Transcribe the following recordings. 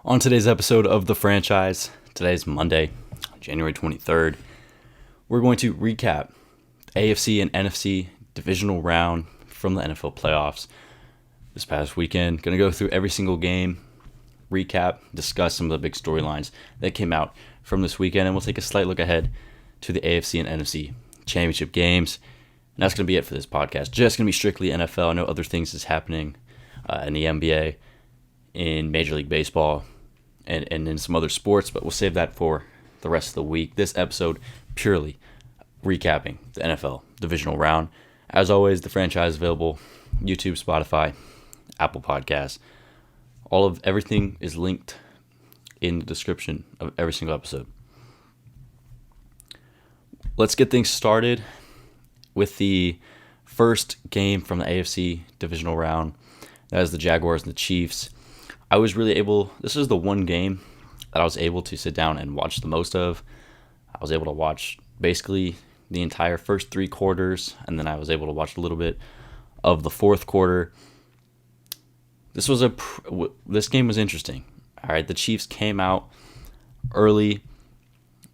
On today's episode of The Franchise, today's Monday, January 23rd, we're going to recap the AFC and NFC divisional round from the NFL playoffs this past weekend. Going to go through every single game, recap, discuss some of the big storylines that came out from this weekend, and we'll take a slight look ahead to the AFC and NFC championship games. And that's going to be it for this podcast. Just going to be strictly NFL. I know other things is happening in the NBA, in Major League Baseball, and in some other sports, but we'll save that for the rest of the week. This episode purely recapping the NFL divisional round. As always, the franchise is available YouTube, Spotify, Apple Podcasts. Everything is linked in the description of every single episode. Let's get things started with the first game from the AFC divisional round. That is the Jaguars and the Chiefs. This is the one game that I was able to sit down and watch the most of. I was able to watch basically the entire first three quarters, and then I was able to watch a little bit of the fourth quarter. This game was interesting. All right, the Chiefs came out early,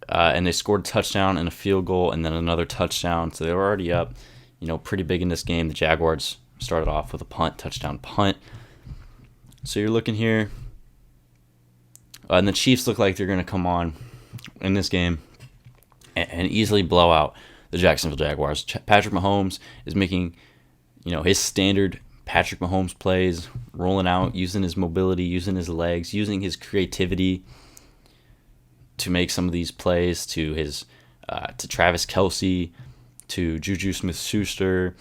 and they scored a touchdown and a field goal, and then another touchdown. So they were already up, pretty big in this game. The Jaguars started off with a touchdown punt. So you're looking here, and the Chiefs look like they're going to come on in this game and easily blow out the Jacksonville Jaguars. Patrick Mahomes is making, his standard Patrick Mahomes plays, rolling out, using his mobility, using his legs, using his creativity to make some of these plays to Travis Kelce, to Juju Smith-Schuster,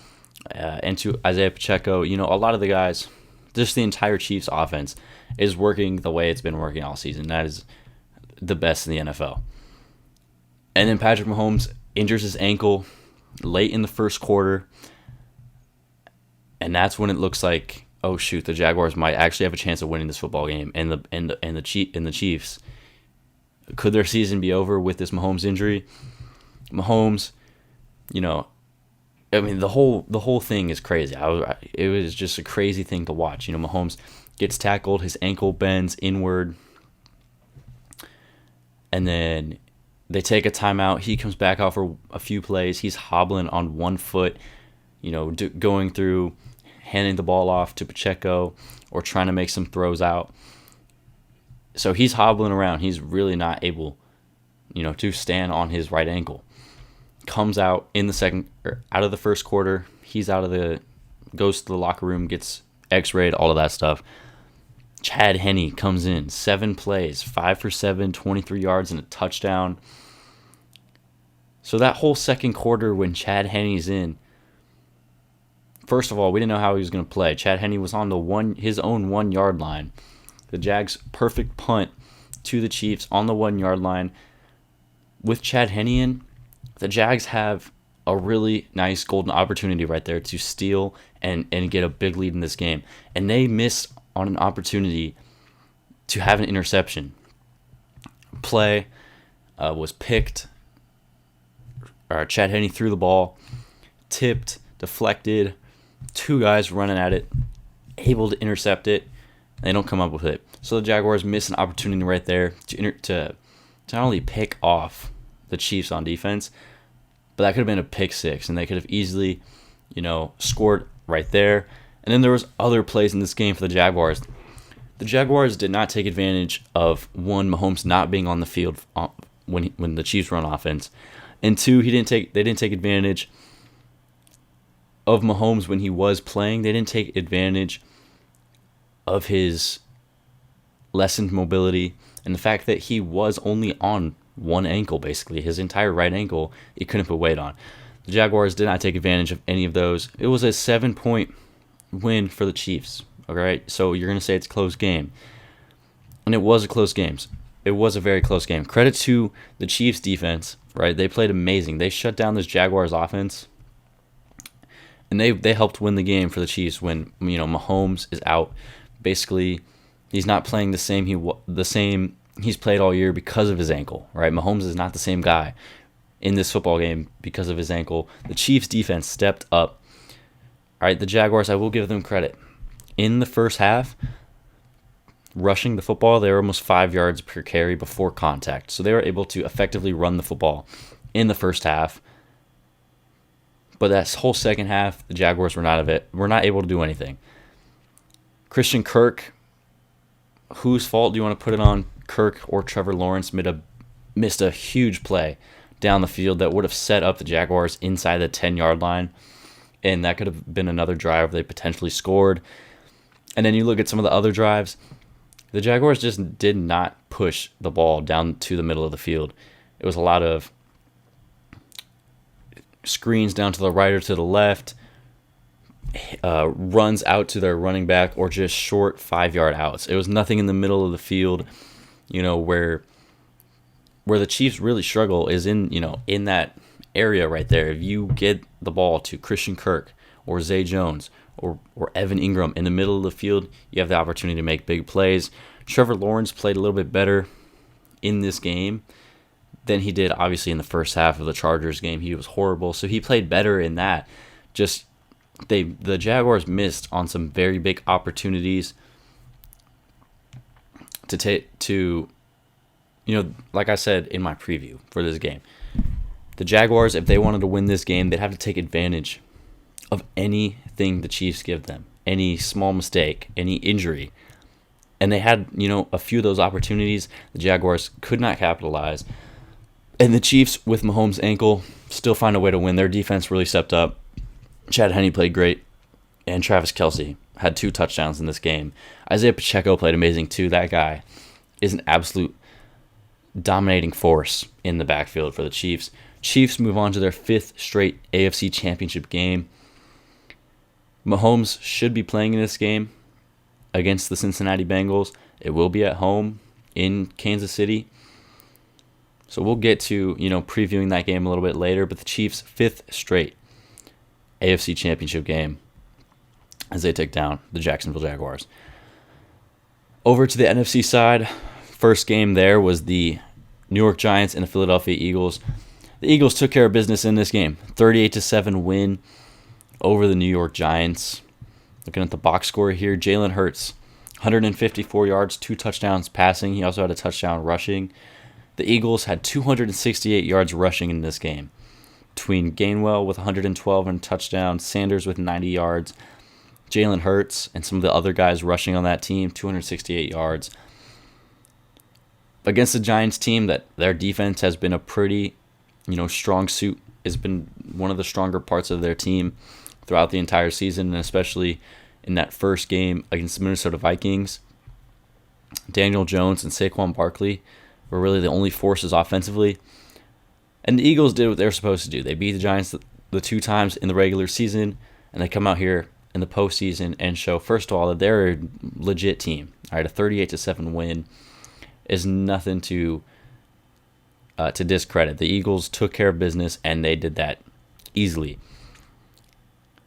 and to Isaiah Pacheco. A lot of the guys. Just the entire Chiefs offense is working the way it's been working all season. That is the best in the NFL. And then Patrick Mahomes injures his ankle late in the first quarter. And that's when it looks like, oh shoot, the Jaguars might actually have a chance of winning this football game. And the Chiefs, could their season be over with this Mahomes injury? Mahomes, the whole thing is crazy. It was just a crazy thing to watch. Mahomes gets tackled, his ankle bends inward, and then they take a timeout. He comes back out for a few plays. He's hobbling on one foot, going through, handing the ball off to Pacheco or trying to make some throws out. So he's hobbling around. He's really not able, to stand on his right ankle. Comes out in the out of the first quarter. Goes to the locker room, gets x-rayed, all of that stuff. Chad Henne comes in, 7 plays, 5 for 7, 23 yards, and a touchdown. So that whole second quarter when Chad Henne's in, first of all, we didn't know how he was going to play. Chad Henne was on his own 1 yard line. The Jags' perfect punt to the Chiefs on the 1 yard line. With Chad Henne in, the Jags have a really nice golden opportunity right there to steal and get a big lead in this game. And they missed on an opportunity to have an interception. Play was picked. Chad Henne threw the ball, tipped, deflected, 2 guys running at it, able to intercept it. They don't come up with it. So the Jaguars miss an opportunity right there to not only pick off the Chiefs on defense, but that could have been a pick six, and they could have easily, scored right there. And then there was other plays in this game for the Jaguars. The Jaguars did not take advantage of, 1, Mahomes not being on the field when the Chiefs run offense, and 2, they didn't take advantage of Mahomes when he was playing. They didn't take advantage of his lessened mobility and the fact that he was only on one ankle, basically. His entire right ankle, he couldn't put weight on. The Jaguars did not take advantage of any of those. It was a 7-point win for the Chiefs. All right, so you're going to say it's a close game. And it was a close game. It was a very close game. Credit to the Chiefs defense, right? They played amazing. They shut down this Jaguars offense. And they helped win the game for the Chiefs when, Mahomes is out. Basically, he's not playing the same he's played all year because of his ankle, right? Mahomes is not the same guy in this football game because of his ankle. The Chiefs defense stepped up. All right, the Jaguars, I will give them credit. In the first half, rushing the football, they were almost 5 yards per carry before contact. So they were able to effectively run the football in the first half. But that whole second half, the Jaguars were not able to do anything. Christian Kirk, whose fault do you want to put it on? Kirk or Trevor Lawrence missed a huge play down the field that would have set up the Jaguars inside the 10-yard line. And that could have been another drive they potentially scored. And then you look at some of the other drives, the Jaguars just did not push the ball down to the middle of the field. It was a lot of screens down to the right or to the left, runs out to their running back, or just short 5-yard outs. It was nothing in the middle of the field, where the Chiefs really struggle is in that area right there. If you get the ball to Christian Kirk or Zay Jones or Evan Ingram in the middle of the field, you have the opportunity to make big plays. Trevor Lawrence played a little bit better in this game than he did, obviously, in the first half of the Chargers game. He was horrible, so he played better in that. Just the Jaguars missed on some very big opportunities to like I said in my preview for this game. The Jaguars, if they wanted to win this game, they'd have to take advantage of anything the Chiefs give them, any small mistake, any injury. And they had, a few of those opportunities. The Jaguars could not capitalize. And the Chiefs, with Mahomes' ankle, still find a way to win. Their defense really stepped up. Chad Henne played great. And Travis Kelce had 2 touchdowns in this game. Isaiah Pacheco played amazing too. That guy is an absolute dominating force in the backfield for the Chiefs. Chiefs move on to their 5th straight AFC Championship game. Mahomes should be playing in this game against the Cincinnati Bengals. It will be at home in Kansas City. So we'll get to, previewing that game a little bit later. But the Chiefs' 5th straight AFC Championship game as they take down the Jacksonville Jaguars. Over to the NFC side, first game there was the New York Giants and the Philadelphia Eagles. The Eagles took care of business in this game. 38-7 win over the New York Giants. Looking at the box score here, Jalen Hurts, 154 yards, 2 touchdowns passing. He also had a touchdown rushing. The Eagles had 268 yards rushing in this game, between Gainwell with 112 and a touchdown, Sanders with 90 yards, Jalen Hurts and some of the other guys rushing on that team, 268 yards. Against the Giants team, that their defense has been a pretty, strong suit. Has been one of the stronger parts of their team throughout the entire season, and especially in that first game against the Minnesota Vikings. Daniel Jones and Saquon Barkley were really the only forces offensively. And the Eagles did what they were supposed to do. They beat the Giants the 2 times in the regular season, and they come out here in the postseason and show, first of all, that they're a legit team. All right, a 38-7 win is nothing to discredit. The Eagles took care of business, and they did that easily.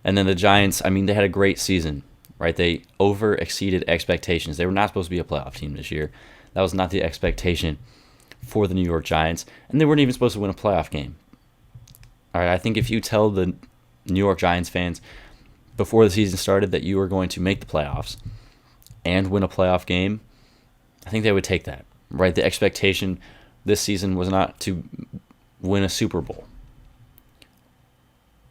And then the Giants, they had a great season, right? They over-exceeded expectations. They were not supposed to be a playoff team this year. That was not the expectation for the New York Giants, and they weren't even supposed to win a playoff game. All right, I think if you tell the New York Giants fans before the season started that you were going to make the playoffs and win a playoff game, I think they would take that, right? The expectation this season was not to win a Super Bowl.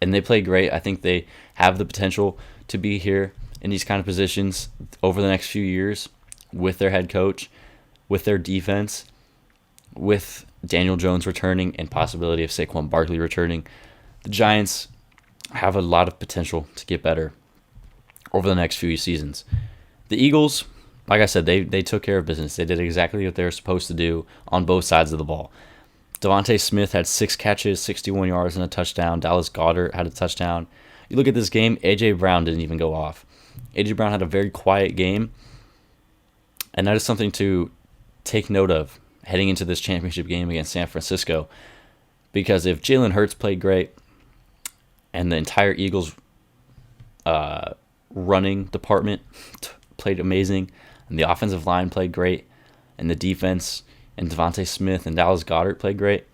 And they played great. I think they have the potential to be here in these kind of positions over the next few years with their head coach, with their defense, with Daniel Jones returning and possibility of Saquon Barkley returning. The Giants have a lot of potential to get better over the next few seasons. The Eagles, like I said, they took care of business. They did exactly what they were supposed to do on both sides of the ball. Devontae Smith had 6 catches, 61 yards, and a touchdown. Dallas Goedert had a touchdown. You look at this game, A.J. Brown didn't even go off. A.J. Brown had a very quiet game, and that is something to take note of heading into this championship game against San Francisco, because if Jalen Hurts played great and the entire Eagles running department played amazing, and the offensive line played great, and the defense and Devontae Smith and Dallas Goedert played great,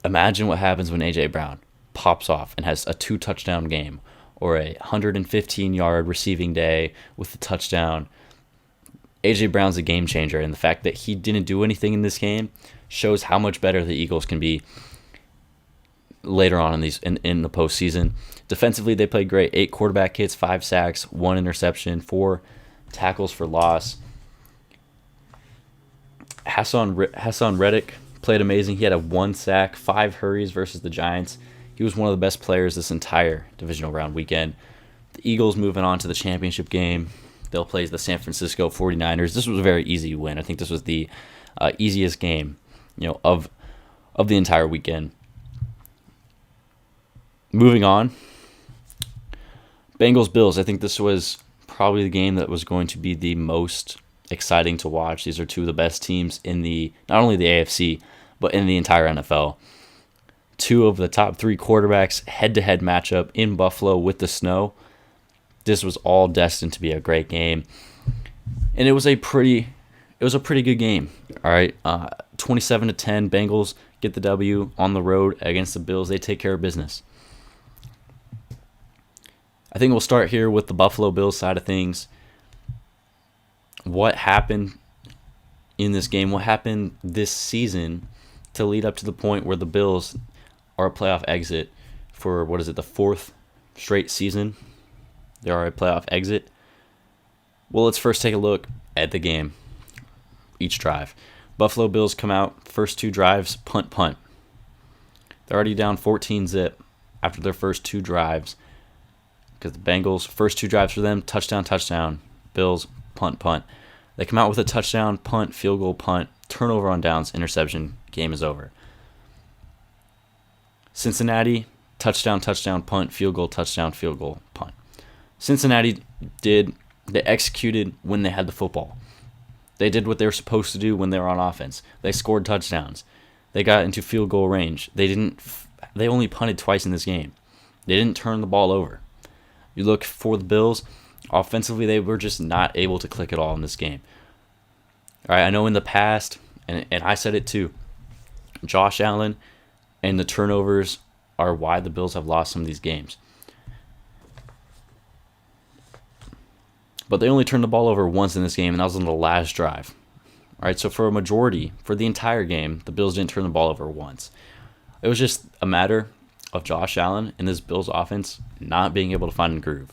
imagine what happens when A.J. Brown pops off and has a 2-touchdown game or a 115-yard receiving day with a touchdown. A.J. Brown's a game changer, and the fact that he didn't do anything in this game shows how much better the Eagles can be later on in the postseason. Defensively, they played great. 8 quarterback hits, 5 sacks, 1 interception, 4 tackles for loss. Hassan Reddick played amazing. He had a 1 sack, 5 hurries versus the Giants. He was one of the best players this entire divisional round weekend. The Eagles moving on to the championship game. They'll play the San Francisco 49ers. This was a very easy win. I think this was the easiest game, of the entire weekend. Moving on, Bengals Bills. I think this was probably the game that was going to be the most exciting to watch. These are two of the best teams in not only the AFC, but in the entire NFL. 2 of the top 3 quarterbacks, head-to-head matchup in Buffalo with the snow. This was all destined to be a great game, and it was a pretty good game. All right, 27-10, Bengals get the W on the road against the Bills. They take care of business. I think we'll start here with the Buffalo Bills side of things. What happened in this game? What happened this season to lead up to the point where the Bills are a playoff exit for, the 4th straight season? They are a playoff exit. Well, let's first take a look at the game. Each drive. Buffalo Bills come out, first 2 drives, punt. They're already down 14-0 after their first 2 drives. Because the Bengals, first 2 drives for them, touchdown. Bills, punt. They come out with a touchdown, punt, field goal, punt, turnover on downs, interception, game is over. Cincinnati, touchdown, punt, field goal, touchdown, field goal, punt. Cincinnati they executed when they had the football. They did what they were supposed to do when they were on offense. They scored touchdowns. They got into field goal range. They only punted twice in this game. They didn't turn the ball over. You look for the Bills, offensively they were just not able to click at all in this game. All right, I know in the past, and I said it too, Josh Allen and the turnovers are why the Bills have lost some of these games. But they only turned the ball over once in this game, and that was on the last drive. All right, so for the entire game, the Bills didn't turn the ball over once. It was just a matter of Josh Allen and this Bills offense not being able to find a groove.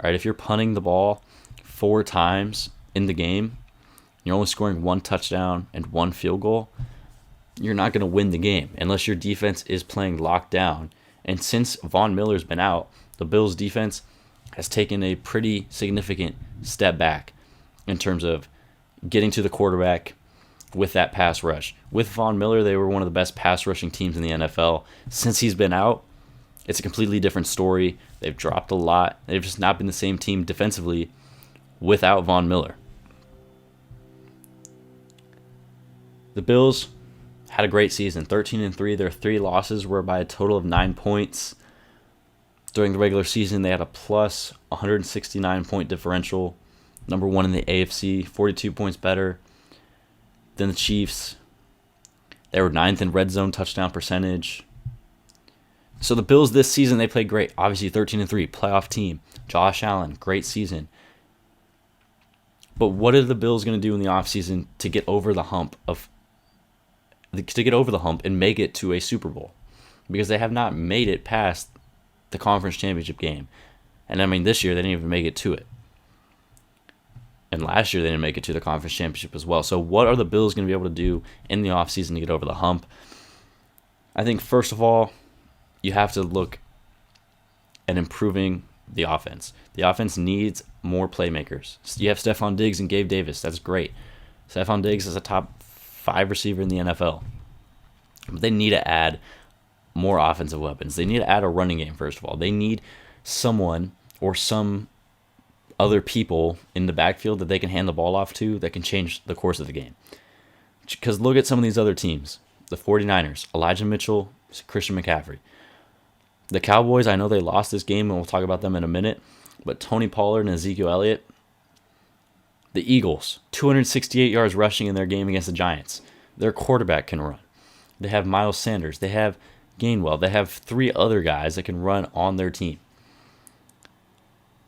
All right, if you're punting the ball 4 times in the game, you're only scoring 1 touchdown and 1 field goal, you're not going to win the game unless your defense is playing locked down. And since Von Miller's been out, the Bills defense has taken a pretty significant step back in terms of getting to the quarterback with that pass rush. With Von Miller, they were one of the best pass rushing teams in the NFL. Since he's been out, it's a completely different story. They've dropped a lot. They've just not been the same team defensively without Von Miller. The Bills had a great season, 13-3. Their 3 losses were by a total of 9 points. During the regular season, they had a plus 169-point differential, number 1 in the AFC, 42 points better than the Chiefs. They were 9th in red zone touchdown percentage. So the Bills this season, they played great. Obviously 13-3, playoff team. Josh Allen, great season. But what are the Bills going to do in the offseason to get over the hump and make it to a Super Bowl? Because they have not made it past the conference championship game. And I mean, this year they didn't even make it to it. And last year they didn't make it to the conference championship as well. So what are the Bills going to be able to do in the offseason to get over the hump? I think first of all, you have to look at improving the offense. The offense needs more playmakers. You have Stephon Diggs and Gabe Davis. That's great. Stephon Diggs is a top 5 receiver in the NFL. But they need to add more offensive weapons. They need to add a running game, first of all. They need someone or some other people in the backfield that they can hand the ball off to that can change the course of the game. Because look at some of these other teams. The 49ers, Elijah Mitchell, Christian McCaffrey. The Cowboys, I know they lost this game, and we'll talk about them in a minute, but Tony Pollard and Ezekiel Elliott. The Eagles, 268 yards rushing in their game against the Giants. Their quarterback can run. They have Miles Sanders. They have Gainwell. They have 3 other guys that can run on their team.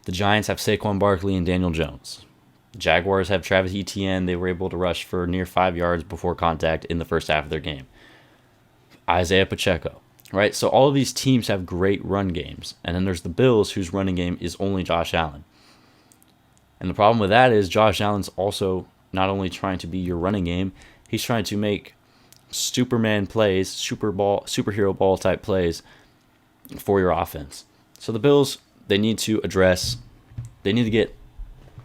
The Giants have Saquon Barkley and Daniel Jones. Jaguars have Travis Etienne. They were able to rush for near 5 yards before contact in the first half of their game. Isaiah Pacheco, right? So all of these teams have great run games. And then there's the Bills, whose running game is only Josh Allen. And the problem with that is Josh Allen's also not only trying to be your running game, he's trying to make Superman plays, superhero ball type plays for your offense. So the Bills, they need to get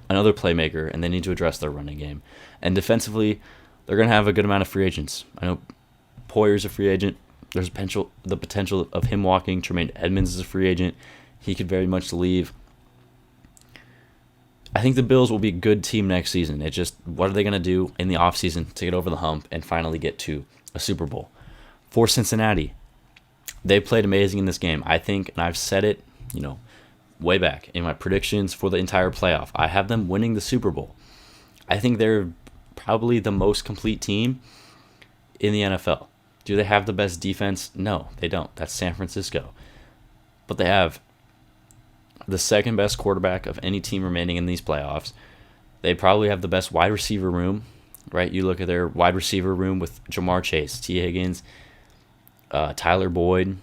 another playmaker, and they need to address their running game. And defensively, they're going to have a good amount of free agents. I know Poyer's a free agent. There's the potential of him walking. Tremaine Edmonds is a free agent. He could very much leave. I think the Bills will be a good team next season. It's just, what are they going to do in the offseason to get over the hump and finally get to a Super Bowl? For Cincinnati, they played amazing in this game. I think, and I've said it, way back in my predictions for the entire playoff, I have them winning the Super Bowl. I think they're probably the most complete team in the NFL. Do they have the best defense? No, they don't. That's San Francisco. But they have the second best quarterback of any team remaining in these playoffs. They probably have the best wide receiver room, right? You look at their wide receiver room with Jamar Chase, T. Higgins, Tyler Boyd,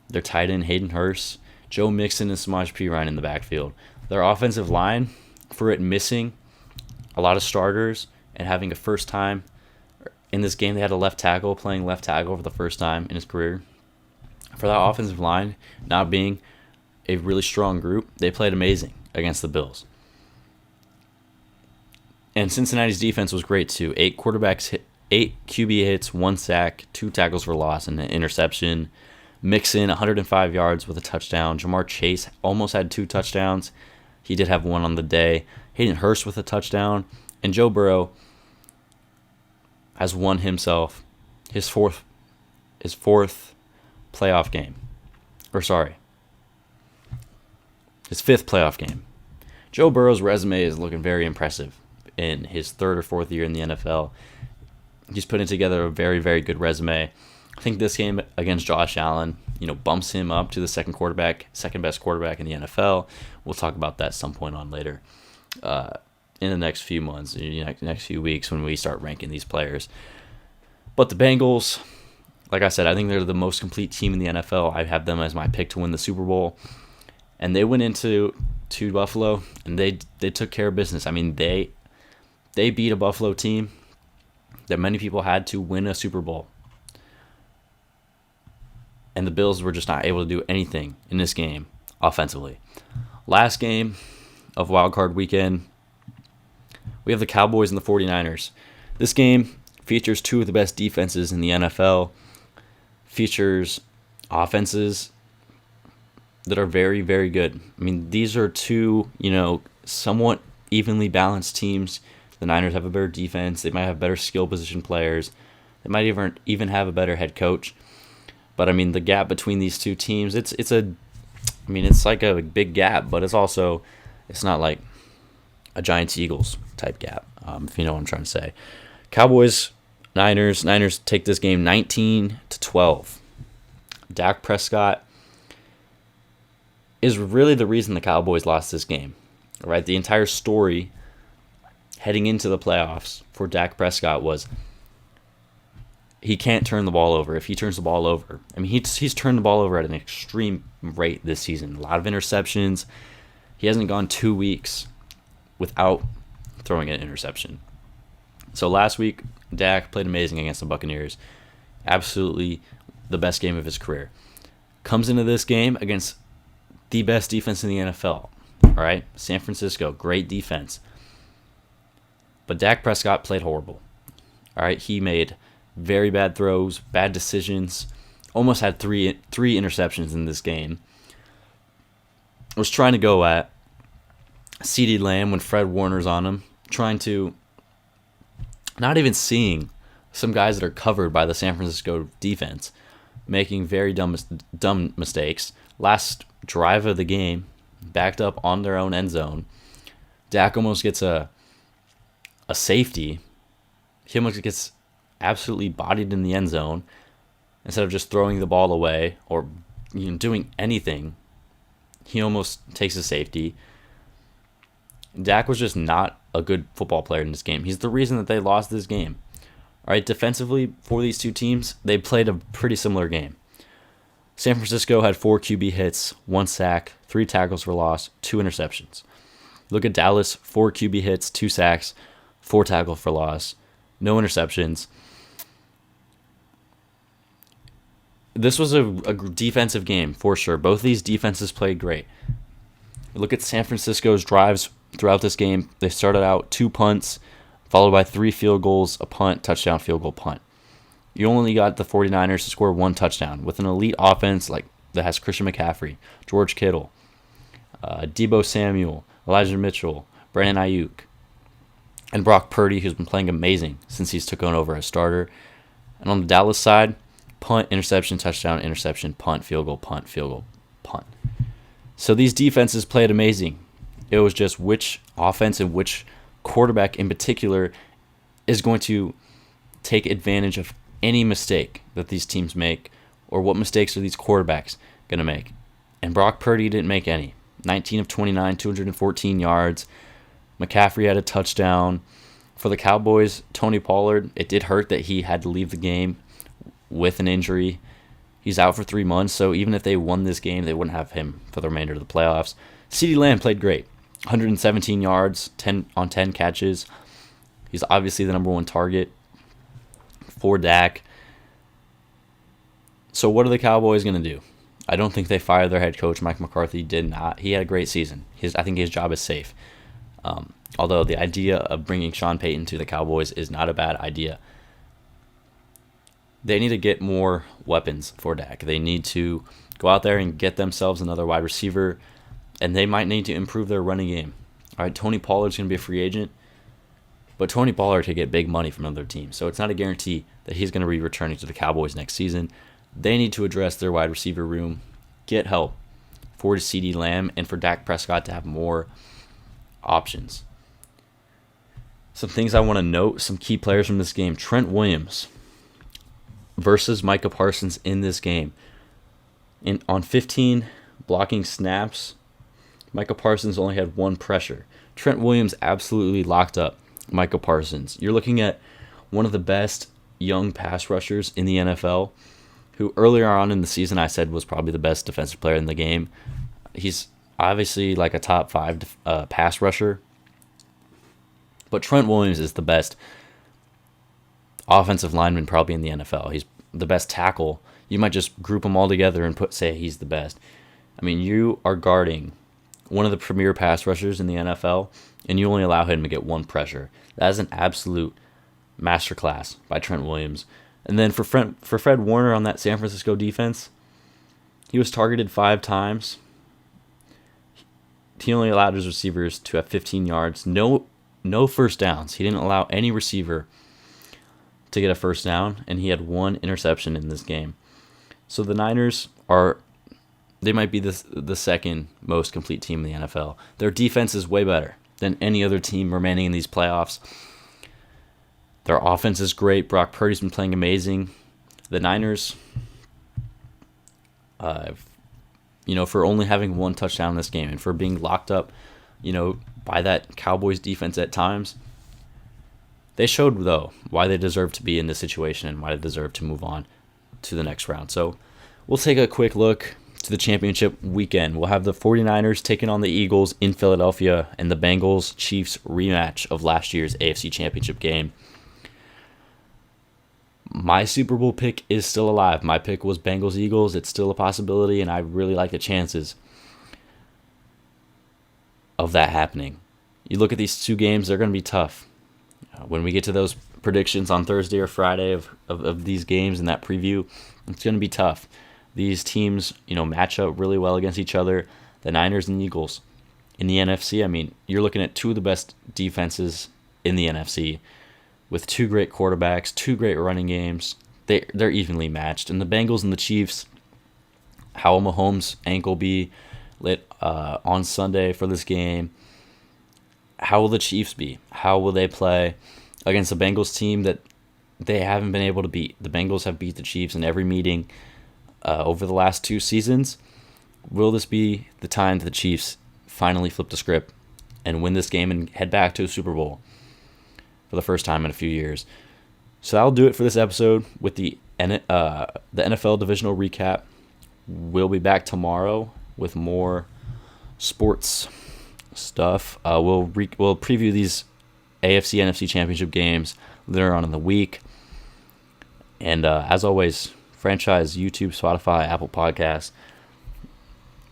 their tight end Hayden Hurst, Joe Mixon, and Samaje Perine in the backfield. Their offensive line, for it missing a lot of starters and having a first time in this game, they had a left tackle playing left tackle for the first time in his career. For that offensive line not being a really strong group, they played amazing against the Bills. And Cincinnati's defense was great too. 8 QB hits, 1 sack, 2 tackles for loss, and an interception. Mixon, 105 yards with a touchdown. Jamar Chase almost had 2 touchdowns. He did have 1 on the day. Hayden Hurst with a touchdown. And Joe Burrow has won himself his fourth playoff game. His 5th playoff game. Joe Burrow's resume is looking very impressive in his 3rd or 4th year in the NFL. He's putting together a very, very good resume. I think this game against Josh Allen, bumps him up to the second best quarterback in the NFL. We'll talk about that at some point on later in the next few months, next few weeks when we start ranking these players. But the Bengals, like I said, I think they're the most complete team in the NFL. I have them as my pick to win the Super Bowl. And they went into Buffalo, and they took care of business. I mean, they beat a Buffalo team that many people had to win a Super Bowl. And the Bills were just not able to do anything in this game offensively. Last game of Wild Card Weekend, we have the Cowboys and the 49ers. This game features 2 of the best defenses in the NFL, features offenses that are very, very good. I mean, these are 2, somewhat evenly balanced teams. The Niners have a better defense. They might have better skill position players. They might even have a better head coach. But I mean, the gap between these 2 teams, it's like a big gap, but it's not like a Giants-Eagles type gap, if you know what I'm trying to say. Cowboys, Niners take this game 19-12. Dak Prescott is really the reason the Cowboys lost this game. Right? The entire story heading into the playoffs for Dak Prescott was he can't turn the ball over. If he turns the ball over, he's turned the ball over at an extreme rate this season. A lot of interceptions. He hasn't gone 2 weeks without throwing an interception. So last week, Dak played amazing against the Buccaneers. Absolutely the best game of his career. Comes into this game against the best defense in the NFL. All right, San Francisco, great defense. But Dak Prescott played horrible. All right, he made very bad throws, bad decisions. Almost had three interceptions in this game. Was trying to go at CeeDee Lamb when Fred Warner's on him, trying to not even seeing some guys that are covered by the San Francisco defense, making very dumb mistakes. Last drive of the game, backed up on their own end zone. Dak almost gets a safety. He almost gets absolutely bodied in the end zone. Instead of just throwing the ball away or doing anything, he almost takes a safety. Dak was just not a good football player in this game. He's the reason that they lost this game. All right, defensively for these two teams, they played a pretty similar game. San Francisco had 4 QB hits, 1 sack, 3 tackles for loss, 2 interceptions. Look at Dallas, 4 QB hits, 2 sacks, 4 tackles for loss, no interceptions. This was a defensive game for sure. Both of these defenses played great. Look at San Francisco's drives throughout this game. They started out 2 punts, followed by 3 field goals, a punt, touchdown, field goal, punt. You only got the 49ers to score 1 touchdown with an elite offense like that has Christian McCaffrey, George Kittle, Deebo Samuel, Elijah Mitchell, Brandon Ayuk, and Brock Purdy, who's been playing amazing since he's taken over as starter. And on the Dallas side, punt, interception, touchdown, interception, punt, field goal, punt. So these defenses played amazing. It was just which offense and which quarterback in particular is going to take advantage of any mistake that these teams make, or what mistakes are these quarterbacks going to make. And Brock Purdy didn't make any. 19 of 29, 214 yards. McCaffrey had a touchdown. For the Cowboys, Tony Pollard, it did hurt that he had to leave the game with an injury. He's out for 3 months, so even if they won this game, they wouldn't have him for the remainder of the playoffs. CeeDee Lamb played great. 117 yards, 10 catches. He's obviously the number 1 target for Dak. So what are the Cowboys going to do? I don't think they fired their head coach. Mike McCarthy did not. He had a great season. I think his job is safe. Although the idea of bringing Sean Payton to the Cowboys is not a bad idea. They need to get more weapons for Dak. They need to go out there and get themselves another wide receiver, and they might need to improve their running game. All right, Tony Pollard's going to be a free agent, but Tony Pollard could get big money from another team, so it's not a guarantee that he's going to be returning to the Cowboys next season. They need to address their wide receiver room, get help for CeeDee Lamb, and for Dak Prescott to have more options. Some things I want to note, some key players from this game. Trent Williams versus Micah Parsons in this game. On 15 blocking snaps, Micah Parsons only had 1 pressure. Trent Williams absolutely locked up Micah Parsons. You're looking at one of the best young pass rushers in the NFL, who earlier on in the season I said was probably the best defensive player in the game. He's obviously like a top 5 pass rusher, but Trent Williams is the best offensive lineman probably in the NFL. He's the best tackle. You might just group them all together and say he's the best. I mean, you are guarding one of the premier pass rushers in the NFL, and you only allow him to get 1 pressure. That is an absolute masterclass by Trent Williams. And then for Fred Warner on that San Francisco defense, he was targeted 5 times. He only allowed his receivers to have 15 yards. No first downs. He didn't allow any receiver to get a first down, and he had 1 interception in this game. So the Niners they might be the second most complete team in the NFL. Their defense is way better than any other team remaining in these playoffs. Their offense is great. Brock Purdy's been playing amazing. The Niners, for only having 1 touchdown in this game and for being locked up, by that Cowboys defense at times, they showed, though, why they deserve to be in this situation and why they deserve to move on to the next round. So we'll take a quick look to the championship weekend. We'll have the 49ers taking on the Eagles in Philadelphia and the Bengals-Chiefs rematch of last year's AFC Championship game. My Super Bowl pick is still alive. My pick was Bengals-Eagles. It's still a possibility, and I really like the chances of that happening. You look at these 2 games, they're going to be tough. When we get to those predictions on Thursday or Friday of these games and that preview, it's going to be tough. These teams, match up really well against each other. The Niners and Eagles. In the NFC, I mean, you're looking at 2 of the best defenses in the NFC with 2 great quarterbacks, 2 great running games. They're evenly matched. And the Bengals and the Chiefs, how will Mahomes' ankle be lit on Sunday for this game? How will the Chiefs be? How will they play against a Bengals team that they haven't been able to beat? The Bengals have beat the Chiefs in every meeting over the last 2 seasons. Will this be the time that the Chiefs finally flip the script and win this game and head back to a Super Bowl for the first time in a few years. So that'll do it for this episode with the NFL divisional recap. We'll be back tomorrow with more sports stuff. We'll preview these AFC NFC championship games later on in the week. And as always, franchise, YouTube, Spotify, Apple Podcasts.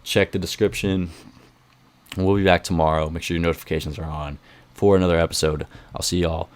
Check the description. We'll be back tomorrow. Make sure your notifications are on for another episode. I'll see y'all